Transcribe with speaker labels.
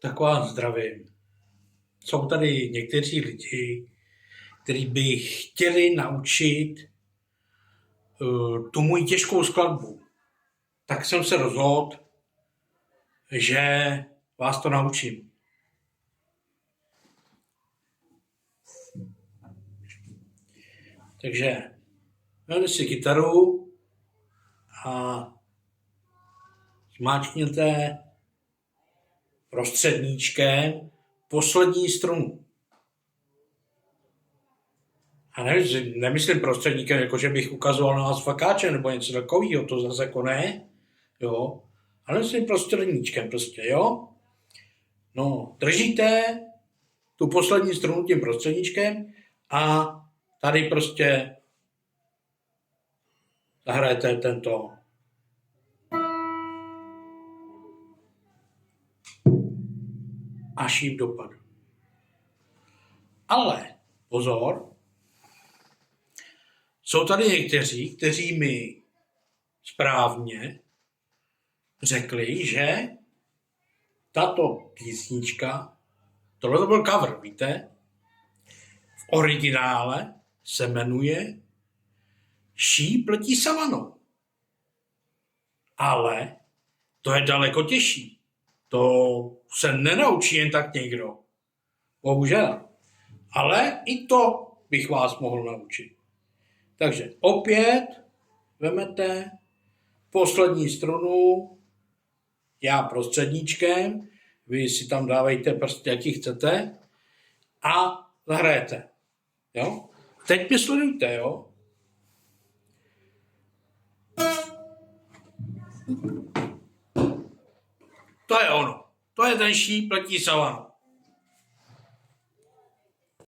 Speaker 1: Tak vás zdravím. Jsou tady někteří lidi, kteří by chtěli naučit tu moji těžkou skladbu. Tak jsem se rozhodl, že vás to naučím. Takže vezměte si kytaru a zmáčkněte prostředníčkem poslední strunu. A nemyslím prostředníkem, jako že bych ukazoval na vás fakáče nebo něco takového, to zase jako ne, jo. Ale myslím prostředníčkem prostě, jo. No, držíte tu poslední strunu tím prostředníčkem a tady prostě zahrajete tento. Až jim dopadl. Ale pozor, jsou tady někteří, kteří mi správně řekli, že tato písnička, tohle to byl cover, víte? V originále se jmenuje Ší pletí savanou. Ale to je daleko těžší. To se nenaučí jen tak někdo. Bohužel. Ale i to bych vás mohl naučit. Takže opět vemete poslední strunu, já prostředníčkem, vy si tam dávejte prostě, jaký chcete a zahrajete. Jo? Teď mě sledujte, jo? To je ono. To je ten Ší pletí savanu.